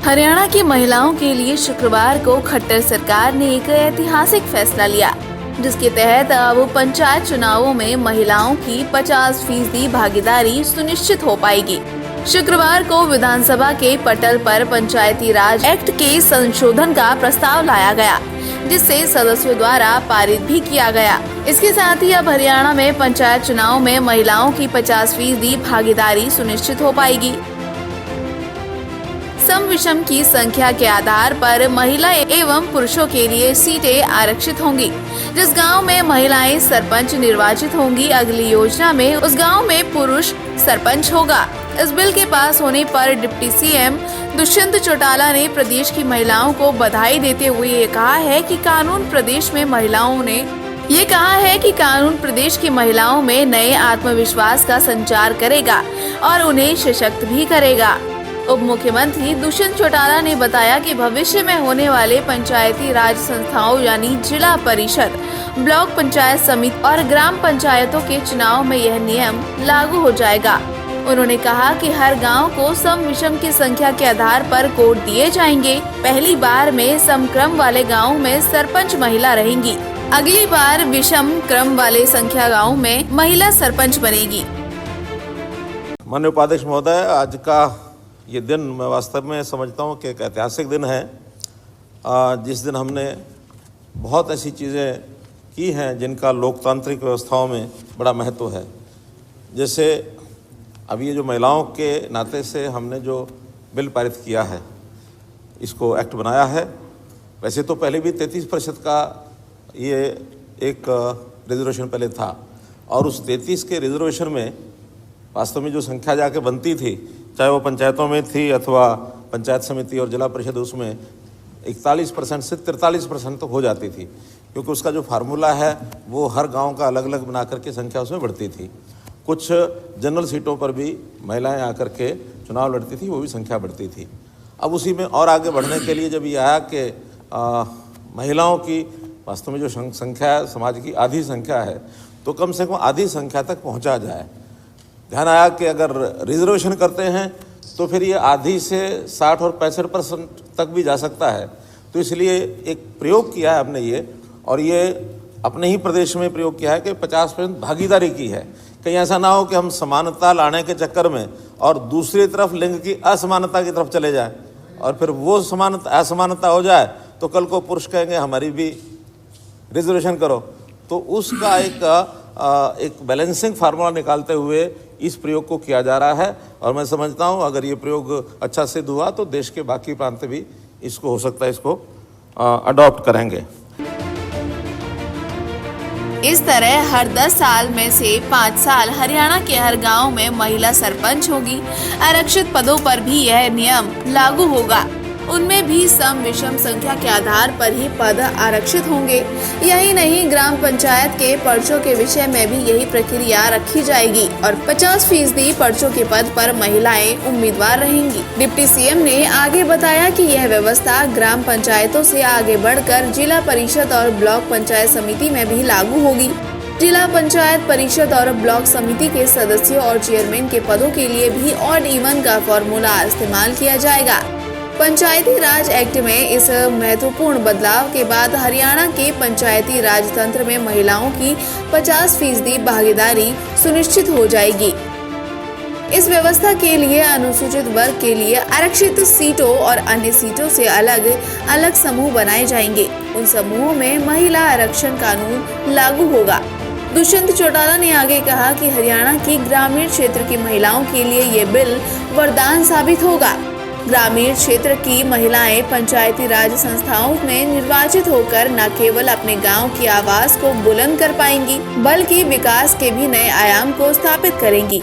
हरियाणा की महिलाओं के लिए शुक्रवार को खट्टर सरकार ने एक ऐतिहासिक फैसला लिया, जिसके तहत अब पंचायत चुनावों में महिलाओं की 50% भागीदारी सुनिश्चित हो पाएगी। शुक्रवार को विधानसभा के पटल पर पंचायती राज एक्ट के संशोधन का प्रस्ताव लाया गया, जिससे सदस्यों द्वारा पारित भी किया गया। इसके साथ ही अब हरियाणा में पंचायत चुनाव में महिलाओं की 50% भागीदारी सुनिश्चित हो पाएगी। सम विषम की संख्या के आधार पर महिला एवं पुरुषों के लिए सीटें आरक्षित होंगी। जिस गांव में महिलाएं सरपंच निर्वाचित होंगी, अगली योजना में उस गांव में पुरुष सरपंच होगा। इस बिल के पास होने पर डिप्टी सीएम दुष्यंत चौटाला ने प्रदेश की महिलाओं को बधाई देते हुए ये कहा है कि कानून प्रदेश की महिलाओं में नए आत्मविश्वास का संचार करेगा और उन्हें सशक्त भी करेगा। उप मुख्यमंत्री दुष्यंत चौटाला ने बताया कि भविष्य में होने वाले पंचायती राज संस्थाओं यानी जिला परिषद, ब्लॉक पंचायत समिति और ग्राम पंचायतों के चुनाव में यह नियम लागू हो जाएगा। उन्होंने कहा कि हर गांव को सम विषम की संख्या के आधार पर कोड दिए जाएंगे। पहली बार में सम क्रम वाले गाँव में सरपंच महिला रहेंगी, अगली बार विषम क्रम वाले संख्या गाँव में महिला सरपंच बनेगी। माननीय उपाध्यक्ष महोदय, आज का ये दिन मैं वास्तव में समझता हूँ कि एक ऐतिहासिक दिन है, जिस दिन हमने बहुत ऐसी चीज़ें की हैं जिनका लोकतांत्रिक व्यवस्थाओं में बड़ा महत्व है। जैसे अब ये जो महिलाओं के नाते से हमने जो बिल पारित किया है, इसको एक्ट बनाया है। वैसे तो पहले भी 33% का ये एक रिजर्वेशन पहले था, और उस 33 के रिजर्वेशन में वास्तव में जो संख्या जाके बनती थी, चाहे वो पंचायतों में थी अथवा पंचायत समिति और जिला परिषद, उसमें 41% से 43% तक हो जाती थी, क्योंकि उसका जो फार्मूला है वो हर गांव का अलग अलग बना करके संख्या उसमें बढ़ती थी। कुछ जनरल सीटों पर भी महिलाएं आकर के चुनाव लड़ती थी, वो भी संख्या बढ़ती थी। अब उसी में और आगे बढ़ने के लिए जब ये आया कि महिलाओं की वास्तव में जो संख्या समाज की आधी संख्या है, तो कम से कम आधी संख्या तक पहुँचा जाए। ध्यान आया कि अगर रिजर्वेशन करते हैं तो फिर ये आधी से 60 और 65% तक भी जा सकता है। तो इसलिए एक प्रयोग किया है हमने ये, और ये अपने ही प्रदेश में प्रयोग किया है कि 50% भागीदारी की है। कहीं ऐसा ना हो कि हम समानता लाने के चक्कर में और दूसरी तरफ लिंग की असमानता की तरफ चले जाएं, और फिर वो असमानता हो जाए तो कल को पुरुष कहेंगे हमारी भी रिजर्वेशन करो। तो उसका एक बैलेंसिंग फार्मूला निकालते हुए इस प्रयोग को किया जा रहा है, और मैं समझता हूँ अगर ये प्रयोग अच्छा सिद्ध हुआ तो देश के बाकी प्रांत भी इसको हो सकता है इसको अडॉप्ट करेंगे। इस तरह हर 10 साल में से 5 साल हरियाणा के हर गांव में महिला सरपंच होगी। आरक्षित पदों पर भी यह नियम लागू होगा। उनमें भी सम विषम संख्या के आधार पर ही पद आरक्षित होंगे। यही नहीं, ग्राम पंचायत के पर्चों के विषय में भी यही प्रक्रिया रखी जाएगी और 50% पर्चों के पद पर महिलाएं उम्मीदवार रहेंगी। डिप्टी सीएम ने आगे बताया कि यह व्यवस्था ग्राम पंचायतों से आगे बढ़कर जिला परिषद और ब्लॉक पंचायत समिति में भी लागू होगी। जिला पंचायत परिषद और ब्लॉक समिति के सदस्यों और चेयरमैन के पदों के लिए भी ऑड इवन का फॉर्मूला इस्तेमाल किया जाएगा। पंचायती राज एक्ट में इस महत्वपूर्ण बदलाव के बाद हरियाणा के पंचायती राज तंत्र में महिलाओं की 50% भागीदारी सुनिश्चित हो जाएगी। इस व्यवस्था के लिए अनुसूचित वर्ग के लिए आरक्षित सीटों और अन्य सीटों से अलग अलग समूह बनाए जाएंगे। उन समूहों में महिला आरक्षण कानून लागू होगा। दुष्यंत चौटाला ने आगे कहा कि हरियाणा की ग्रामीण क्षेत्र की महिलाओं के लिए ये बिल वरदान साबित होगा। ग्रामीण क्षेत्र की महिलाएं पंचायती राज संस्थाओं में निर्वाचित होकर न केवल अपने गांव की आवाज को बुलंद कर पाएंगी, बल्कि विकास के भी नए आयाम को स्थापित करेंगी।